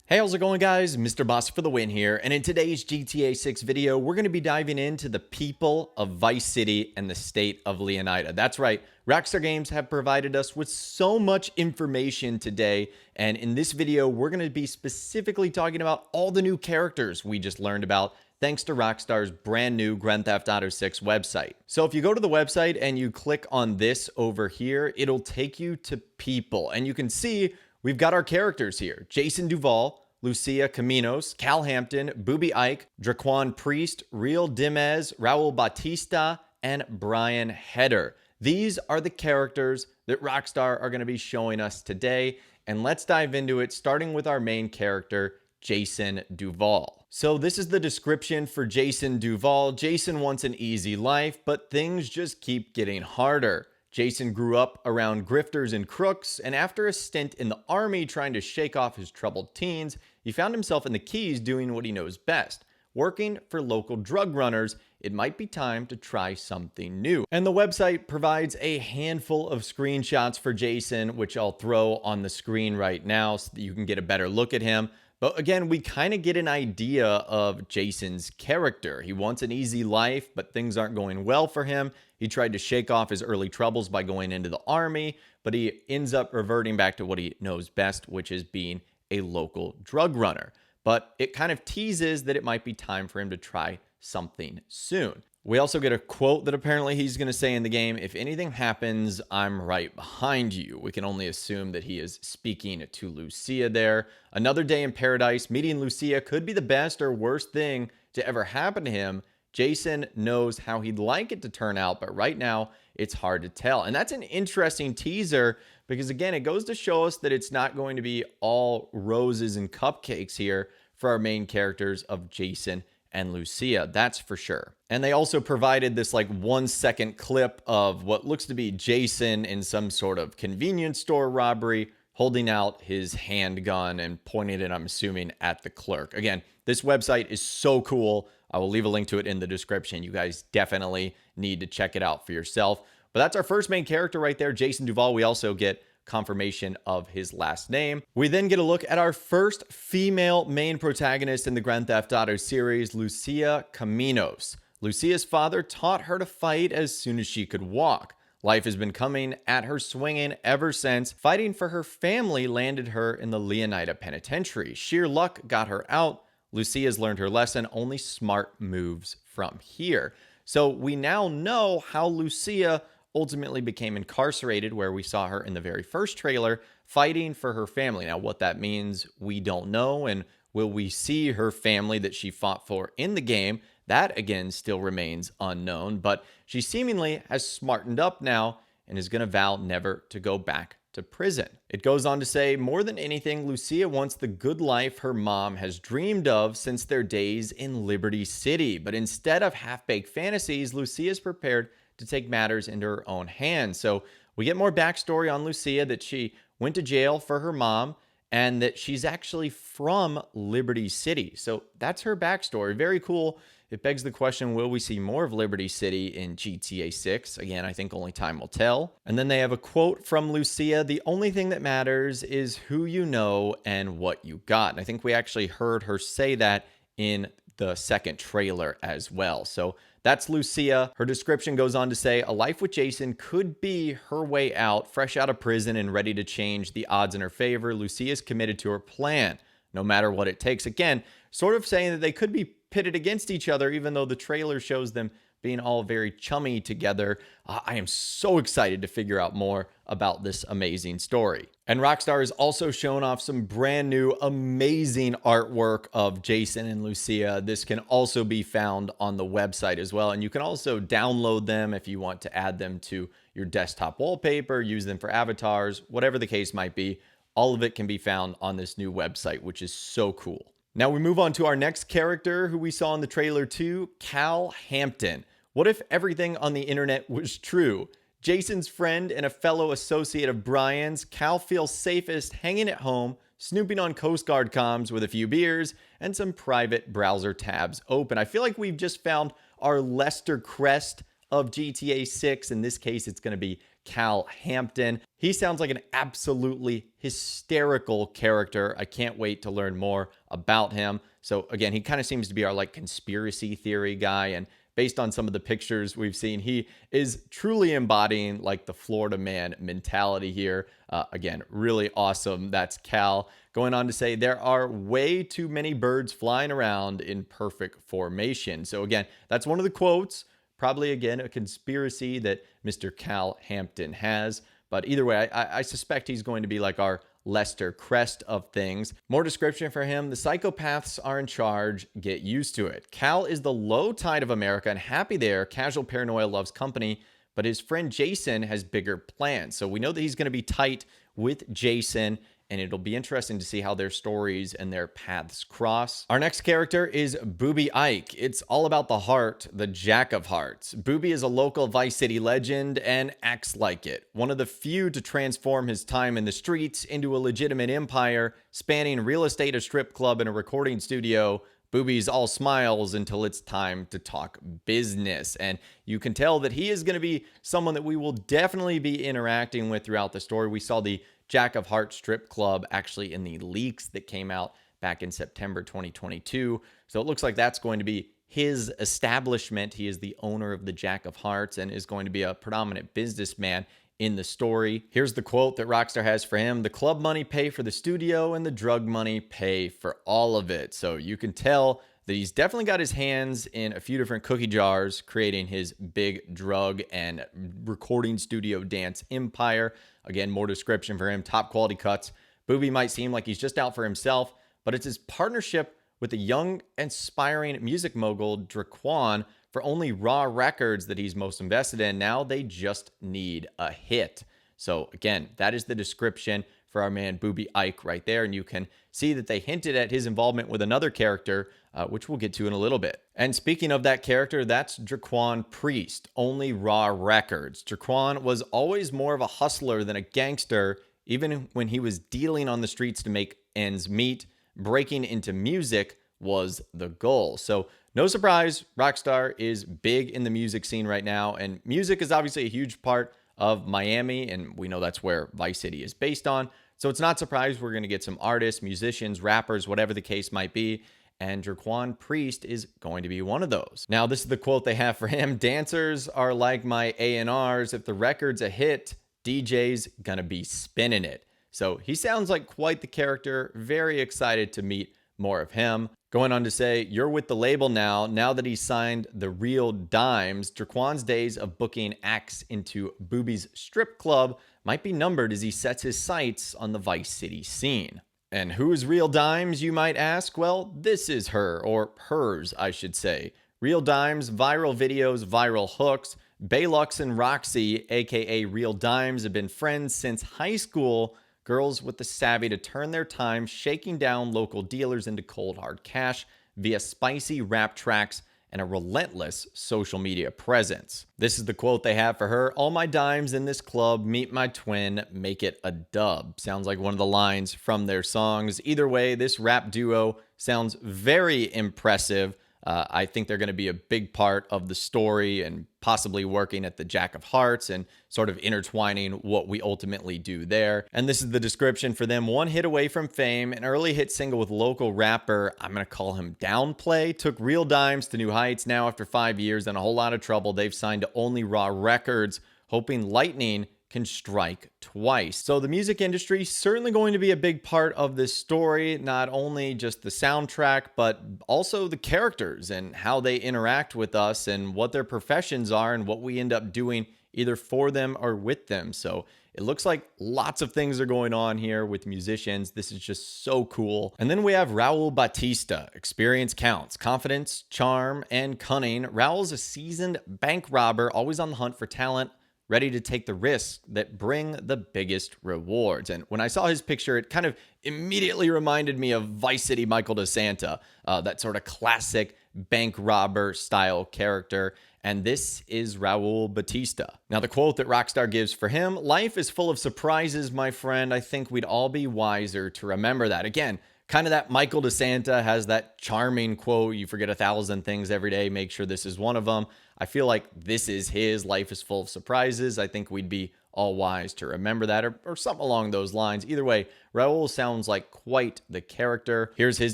Hey, how's it going, guys? Mr. Boss for the win here, and in today's GTA 6 video, we're going to be diving into the people of Vice City and the state of Leonida. That's right, Rockstar Games have provided us with so much information today, and in this video, we're going to be specifically talking about all the new characters we just learned about thanks to Rockstar's brand new Grand Theft Auto 6 website. So if you go to the website and you click on this over here, it'll take you to people, and you can see we've got our characters here: Jason Duval, Lucia Caminos, Cal Hampton, Booby Ike, Draco Priest, Real Dimez, Raul Batista, and Brian Heder. These are the characters that Rockstar are going to be showing us today, and let's dive into it, starting with our main character, Jason Duval. So this is the description for Jason Duval. Jason wants an easy life, but things just keep getting harder. Jason grew up around grifters and crooks, and after a stint in the army trying to shake off his troubled teens, he found himself in the Keys doing what he knows best: working for local drug runners. It might be time to try something new. And the website provides a handful of screenshots for Jason, which I'll throw on the screen right now so that you can get a better look at him. But again, we kind of get an idea of Jason's character. He wants an easy life, but things aren't going well for him. He tried to shake off his early troubles by going into the army, but he ends up reverting back to what he knows best, which is being a local drug runner. But it kind of teases that it might be time for him to try something soon. We also get a quote that apparently he's going to say in the game: "If anything happens, I'm right behind you." We can only assume that he is speaking to Lucia there. Another day in paradise, meeting Lucia could be the best or worst thing to ever happen to him. Jason knows how he'd like it to turn out, but right now it's hard to tell. And that's an interesting teaser because, again, it goes to show us that it's not going to be all roses and cupcakes here for our main characters of Jason and Lucia, that's for sure. And they also provided this like 1-second clip of what looks to be Jason in some sort of convenience store robbery, holding out his handgun and pointing it, I'm assuming, at the clerk. Again, this website is so cool. I will leave a link to it in the description. You guys definitely need to check it out for yourself. But that's our first main character right there, Jason Duval. We also get confirmation of his last name. We then get a look at our first female main protagonist in the Grand Theft Auto series, Lucia Caminos. Lucia's father taught her to fight as soon as she could walk. Life has been coming at her swinging ever since. Fighting for her family landed her in the Leonida Penitentiary. Sheer luck got her out. Lucia's learned her lesson. Only smart moves from here. So we now know how Lucia ultimately became incarcerated, where we saw her in the very first trailer fighting for her family. Now, what that means, we don't know. And will we see her family that she fought for in the game? That, again, still remains unknown. But she seemingly has smartened up now and is going to vow never to go back to prison. It goes on to say, more than anything, Lucia wants the good life her mom has dreamed of since their days in Liberty City. But instead of half-baked fantasies, Lucia is prepared to take matters into her own hands. So we get more backstory on Lucia, that she went to jail for her mom and that she's actually from Liberty City. So that's her backstory. Very cool. It begs the question, will we see more of Liberty City in GTA 6? Again, I think only time will tell. And then they have a quote from Lucia: "The only thing that matters is who you know and what you got." And I think we actually heard her say that in the second trailer as well. So that's Lucia. Her description goes on to say, a life with Jason could be her way out. Fresh out of prison and ready to change the odds in her favor, Lucia is committed to her plan, no matter what it takes. Again, sort of saying that they could be pitted against each other, even though the trailer shows them being all very chummy together. I am so excited to figure out more about this amazing story. And Rockstar has also shown off some brand new amazing artwork of Jason and Lucia. This can also be found on the website as well. And you can also download them if you want to add them to your desktop wallpaper, use them for avatars, whatever the case might be. All of it can be found on this new website, which is so cool. Now we move on to our next character who we saw in the trailer too, Cal Hampton. What if everything on the internet was true? Jason's friend and a fellow associate of Brian's, Cal feels safest hanging at home, snooping on Coast Guard comms with a few beers and some private browser tabs open. I feel like we've just found our Lester Crest of GTA 6. In this case, it's going to be Cal Hampton. He sounds like an absolutely hysterical character. I can't wait to learn more about him. So again, he kind of seems to be our like conspiracy theory guy, and based on some of the pictures we've seen, he is truly embodying like the Florida man mentality here. Again, really awesome. That's Cal going on to say there are way too many birds flying around in perfect formation. So again, that's one of the quotes. Probably, again, a conspiracy that Mr. Cal Hampton has. But either way, I suspect he's going to be like our Lester Crest of things. More description for him. The psychopaths are in charge. Get used to it. Cal is the low tide of America and happy there. Casual paranoia loves company. But his friend Jason has bigger plans. So we know that he's going to be tight with Jason, and it'll be interesting to see how their stories and their paths cross. Our next character is Booby Ike. It's all about the heart, the Jack of Hearts. Booby is a local Vice City legend and acts like it. One of the few to transform his time in the streets into a legitimate empire, spanning real estate, a strip club, and a recording studio. Booby's all smiles until it's time to talk business. And you can tell that he is going to be someone that we will definitely be interacting with throughout the story. We saw the Jack of Hearts strip club actually in the leaks that came out back in September 2022. So it looks like that's going to be his establishment. He is the owner of the Jack of Hearts and is going to be a predominant businessman in the story. Here's the quote that Rockstar has for him: "The club money pay for the studio and the drug money pay for all of it." So you can tell that he's definitely got his hands in a few different cookie jars, creating his big drug and recording studio dance empire. Again, more description for him: top quality cuts. Booby might seem like he's just out for himself, but it's his partnership with the young, aspiring music mogul Dre'Quan for only Raw Records that he's most invested in. Now they just need a hit. So again, that is the description for our man Booby Ike right there. And you can see that they hinted at his involvement with another character, which we'll get to in a little bit. And speaking of that character, that's Draco Priest, only Raw Records. Dre'Quan was always more of a hustler than a gangster, even when he was dealing on the streets to make ends meet. Breaking into music was the goal. So no surprise, Rockstar is big in the music scene right now, and music is obviously a huge part of Miami, and we know that's where Vice City is based on. So it's not surprised we're going to get some artists, musicians, rappers, whatever the case might be, and Draco Priest is going to be one of those. Now, this is the quote they have for him: "Dancers are like my A&Rs. If the record's a hit, DJ's gonna be spinning it." So he sounds like quite the character. Very excited to meet more of him. Going on to say, "You're with the label now that he's signed the Real Dimes. Dre'Quan's days of booking acts into Booby's strip club might be numbered as he sets his sights on the Vice City scene." And who is Real Dimes, you might ask? Well, this is her, or hers, I should say. Real Dimes, viral videos, viral hooks. Baylux and Roxy, aka Real Dimes, have been friends since high school. Girls with the savvy to turn their time shaking down local dealers into cold hard cash via spicy rap tracks and a relentless social media presence. This is the quote they have for her: "All my dimes in this club, meet my twin, make it a dub." Sounds like one of the lines from their songs. Either way, this rap duo sounds very impressive. I think they're going to be a big part of the story and possibly working at the Jack of Hearts and sort of intertwining what we ultimately do there. And this is the description for them: "One hit away from fame, an early hit single with local rapper, I'm going to call him Downplay, took Real Dimes to new heights. Now after 5 years and a whole lot of trouble, they've signed to only Raw Records, hoping lightning can strike twice." So the music industry certainly going to be a big part of this story, not only just the soundtrack, but also the characters and how they interact with us and what their professions are and what we end up doing either for them or with them. So it looks like lots of things are going on here with musicians. This is just so cool. And then we have Raul Batista. Experience counts. Confidence, charm, and cunning. Raul's a seasoned bank robber, always on the hunt for talent, ready to take the risks that bring the biggest rewards. And when I saw his picture, it kind of immediately reminded me of Vice City Michael DeSanta, that sort of classic bank robber style character. And this is Raul Batista. Now, the quote that Rockstar gives for him: "Life is full of surprises, my friend. I think we'd all be wiser to remember that." Again, Kind of that Michael DeSanta has that charming quote, you forget 1,000 things every day, make sure this is one of them. I feel like this is his life is full of surprises. I think we'd be all wise to remember that, or something along those lines. Either way, Raul sounds like quite the character. Here's his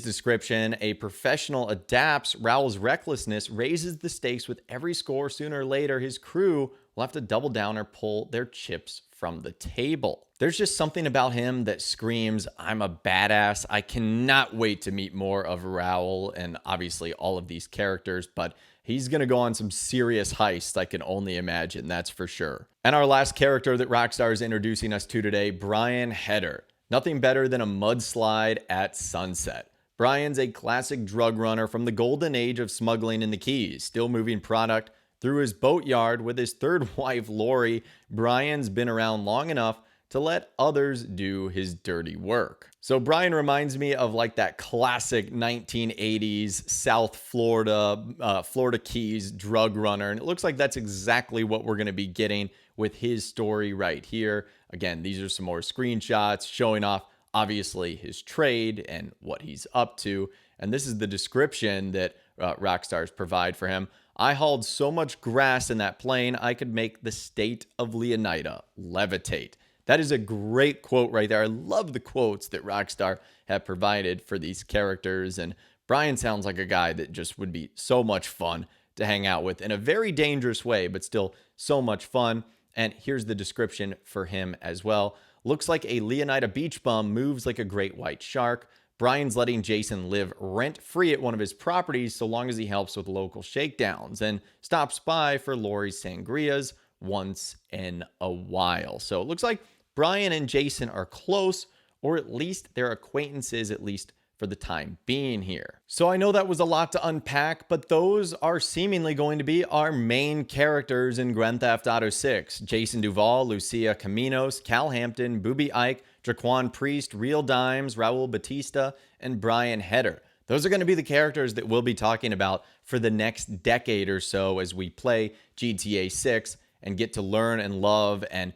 description. A professional adapts Raul's recklessness, raises the stakes with every score. Sooner or later, his crew will have to double down or pull their chips from the table. There's just something about him that screams, I'm a badass. I cannot wait to meet more of Raul and obviously all of these characters, but he's going to go on some serious heists, I can only imagine, that's for sure. And our last character that Rockstar is introducing us to today, Brian Heder. Nothing better than a mudslide at sunset. Brian's a classic drug runner from the golden age of smuggling in the Keys, still moving product through his boatyard with his third wife, Lori. Brian's been around long enough to let others do his dirty work. So Brian reminds me of like that classic 1980s South Florida, Florida Keys drug runner. And it looks like that's exactly what we're going to be getting with his story right here. Again, these are some more screenshots showing off obviously his trade and what he's up to. And this is the description that Rockstars provide for him. I hauled so much grass in that plane, I could make the state of Leonida levitate. That is a great quote right there. I love the quotes that Rockstar have provided for these characters. And Brian sounds like a guy that just would be so much fun to hang out with in a very dangerous way, but still so much fun. And here's the description for him as well. Looks like a Leonida beach bum, moves like a great white shark. Brian's letting Jason live rent-free at one of his properties so long as he helps with local shakedowns and stops by for Lori's sangrias once in a while. So it looks like Brian and Jason are close, or at least they're acquaintances, at least for the time being here. So I know that was a lot to unpack, but those are seemingly going to be our main characters in Grand Theft Auto 6. Jason Duval, Lucia Caminos, Cal Hampton, Booby Ike, Dre'Quan Priest, Real Dimes, Raul Batista, and Brian Heder. Those are going to be the characters that we'll be talking about for the next decade or so as we play GTA 6 and get to learn and love and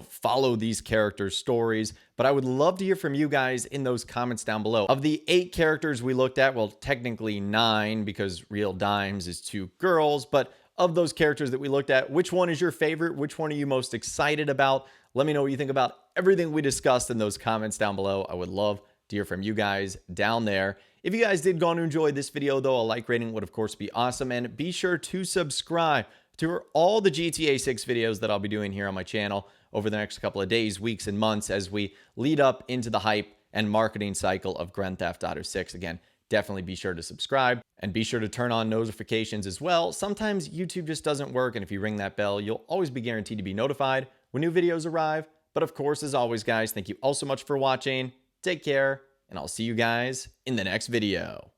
follow these characters' stories. But I would love to hear from you guys in those comments down below. Of the 8 characters we looked at, well, technically 9 because Real Dimes is 2 girls, but of those characters that we looked at, which one is your favorite? Which one are you most excited about? Let me know what you think about everything we discussed in those comments down below. I would love to hear from you guys down there. If you guys did go on to enjoy this video, though, a like rating would, of course, be awesome. And be sure to subscribe to all the GTA 6 videos that I'll be doing here on my channel over the next couple of days, weeks, and months as we lead up into the hype and marketing cycle of Grand Theft Auto 6. Again, definitely be sure to subscribe and be sure to turn on notifications as well. Sometimes YouTube just doesn't work, and if you ring that bell, you'll always be guaranteed to be notified when new videos arrive. But of course, as always, guys, thank you all so much for watching. Take care, and I'll see you guys in the next video.